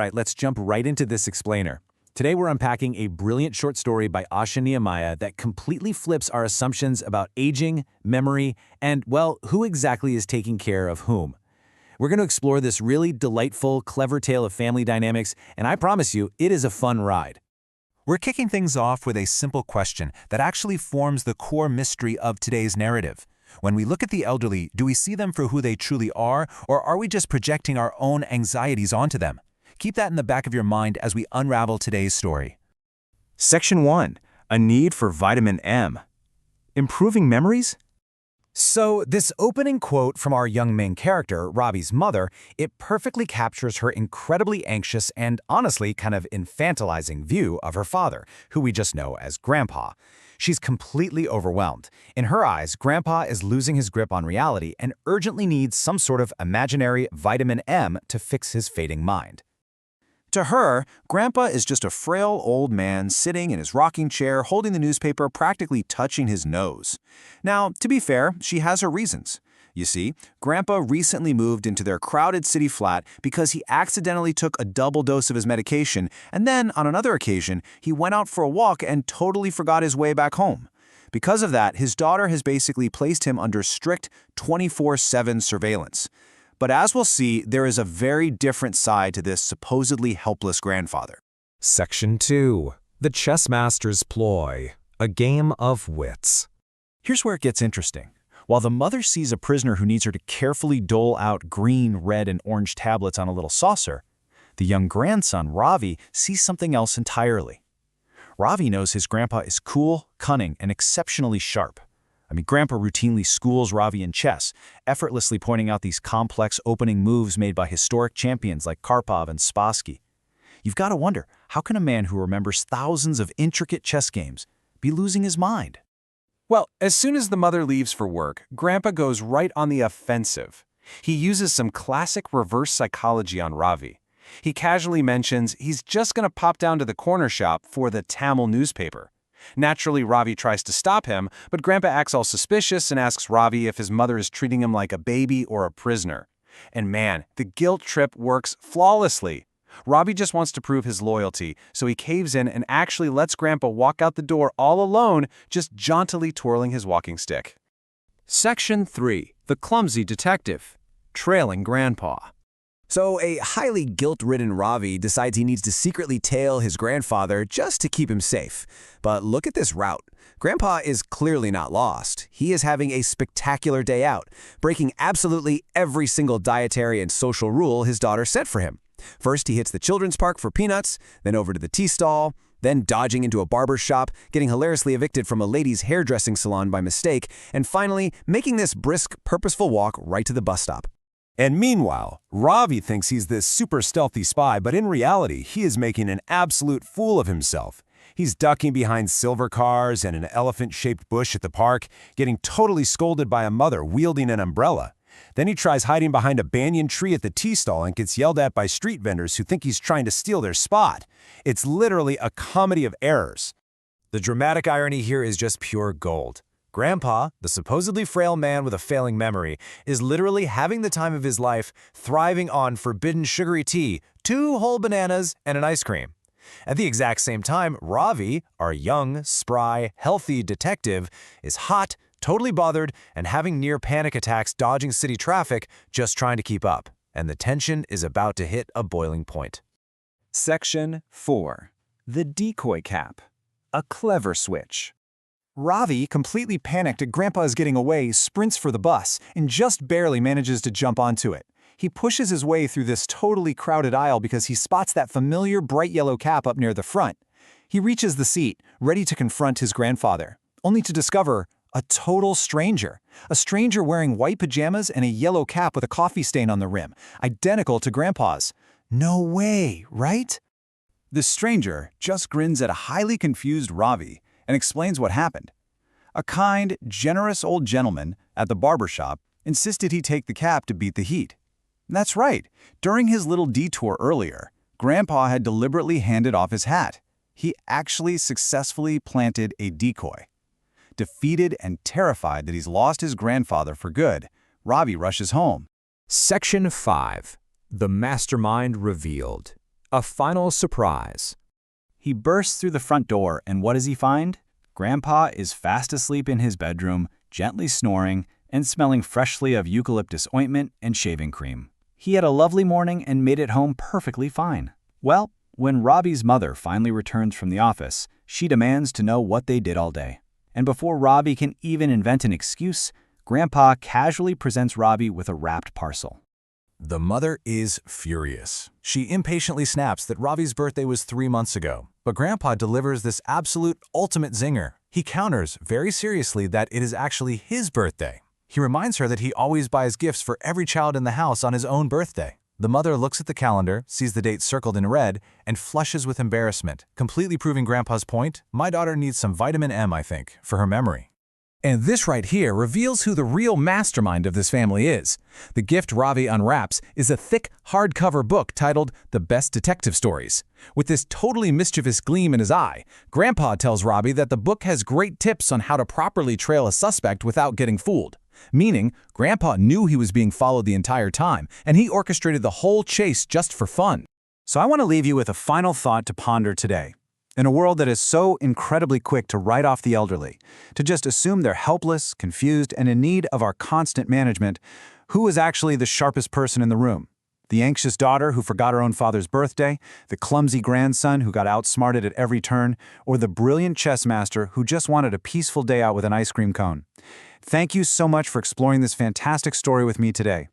right, let's jump right into this explainer. Today we're unpacking a brilliant short story by Asha Nehemiah that completely flips our assumptions about aging, memory, and, well, who exactly is taking care of whom. We're going to explore this really delightful, clever tale of family dynamics, and I promise you, it is a fun ride. We're kicking things off with a simple question that actually forms the core mystery of today's narrative. When we look at the elderly, do we see them for who they truly are, or are we just projecting our own anxieties onto them? Keep that in the back of your mind as we unravel today's story. Section 1. A need for vitamin M. Improving memories? So, this opening quote from our young main character, Ravi's mother, it perfectly captures her incredibly anxious and honestly kind of infantilizing view of her father, who we just know as Grandpa. She's completely overwhelmed. In her eyes, Grandpa is losing his grip on reality and urgently needs some sort of imaginary vitamin M to fix his fading mind. To her, Grandpa is just a frail old man sitting in his rocking chair holding the newspaper, practically touching his nose. Now, to be fair, she has her reasons. You see, Grandpa recently moved into their crowded city flat because he accidentally took a double dose of his medication, and then, on another occasion, he went out for a walk and totally forgot his way back home. Because of that, his daughter has basically placed him under strict 24/7 surveillance. But as we'll see, there is a very different side to this supposedly helpless grandfather. Section 2. The Chess Master's Ploy, a game of wits. Here's where it gets interesting. While the mother sees a prisoner who needs her to carefully dole out green, red, and orange tablets on a little saucer, the young grandson, Ravi, sees something else entirely. Ravi knows his grandpa is cool, cunning, and exceptionally sharp. Grandpa routinely schools Ravi in chess, effortlessly pointing out these complex opening moves made by historic champions like Karpov and Spassky. You've got to wonder, how can a man who remembers thousands of intricate chess games be losing his mind? Well, as soon as the mother leaves for work, Grandpa goes right on the offensive. He uses some classic reverse psychology on Ravi. He casually mentions he's just going to pop down to the corner shop for the Tamil newspaper. Naturally, Ravi tries to stop him, but Grandpa acts all suspicious and asks Ravi if his mother is treating him like a baby or a prisoner. And man, the guilt trip works flawlessly. Ravi just wants to prove his loyalty, so he caves in and actually lets Grandpa walk out the door all alone, just jauntily twirling his walking stick. Section 3. The Clumsy Detective. Trailing Grandpa. So a highly guilt-ridden Ravi decides he needs to secretly tail his grandfather just to keep him safe. But look at this route. Grandpa is clearly not lost. He is having a spectacular day out, breaking absolutely every single dietary and social rule his daughter set for him. First, he hits the children's park for peanuts, then over to the tea stall, then dodging into a barber's shop, getting hilariously evicted from a ladies' hairdressing salon by mistake, and finally making this brisk, purposeful walk right to the bus stop. And meanwhile, Ravi thinks he's this super stealthy spy, but in reality, he is making an absolute fool of himself. He's ducking behind silver cars and an elephant-shaped bush at the park, getting totally scolded by a mother wielding an umbrella. Then he tries hiding behind a banyan tree at the tea stall and gets yelled at by street vendors who think he's trying to steal their spot. It's literally a comedy of errors. The dramatic irony here is just pure gold. Grandpa, the supposedly frail man with a failing memory, is literally having the time of his life, thriving on forbidden sugary tea, 2 whole bananas, and an ice cream. At the exact same time, Ravi, our young, spry, healthy detective, is hot, totally bothered, and having near panic attacks dodging city traffic, just trying to keep up. And the tension is about to hit a boiling point. Section 4. The Decoy Cap. A clever switch. Ravi, completely panicked at Grandpa's getting away, sprints for the bus and just barely manages to jump onto it. He pushes his way through this totally crowded aisle because he spots that familiar bright yellow cap up near the front. He reaches the seat, ready to confront his grandfather, only to discover a total stranger. A stranger wearing white pajamas and a yellow cap with a coffee stain on the rim, identical to Grandpa's. No way, right? The stranger just grins at a highly confused Ravi and explains what happened. A kind, generous old gentleman at the barber shop insisted he take the cap to beat the heat. That's right. During his little detour earlier, Grandpa had deliberately handed off his hat. He actually successfully planted a decoy. Defeated and terrified that he's lost his grandfather for good, Ravi rushes home. Section 5. The Mastermind Revealed, A final surprise. He bursts through the front door, and what does he find? Grandpa is fast asleep in his bedroom, gently snoring, and smelling freshly of eucalyptus ointment and shaving cream. He had a lovely morning and made it home perfectly fine. Well, when Robbie's mother finally returns from the office, she demands to know what they did all day. And before Robbie can even invent an excuse, Grandpa casually presents Robbie with a wrapped parcel. The mother is furious. She impatiently snaps that Robbie's birthday was 3 months ago, but Grandpa delivers this absolute ultimate zinger. He counters very seriously that it is actually his birthday. He reminds her that he always buys gifts for every child in the house on his own birthday. The mother looks at the calendar, sees the date circled in red, and flushes with embarrassment, completely proving Grandpa's point. My daughter needs some vitamin M, I think, for her memory. And this right here reveals who the real mastermind of this family is. The gift Ravi unwraps is a thick, hardcover book titled The Best Detective Stories. With this totally mischievous gleam in his eye, Grandpa tells Ravi that the book has great tips on how to properly trail a suspect without getting fooled. Meaning, Grandpa knew he was being followed the entire time, and he orchestrated the whole chase just for fun. So I want to leave you with a final thought to ponder today. In a world that is so incredibly quick to write off the elderly, to just assume they're helpless, confused, and in need of our constant management, who is actually the sharpest person in the room? The anxious daughter who forgot her own father's birthday, the clumsy grandson who got outsmarted at every turn, or the brilliant chess master who just wanted a peaceful day out with an ice cream cone? Thank you so much for exploring this fantastic story with me today.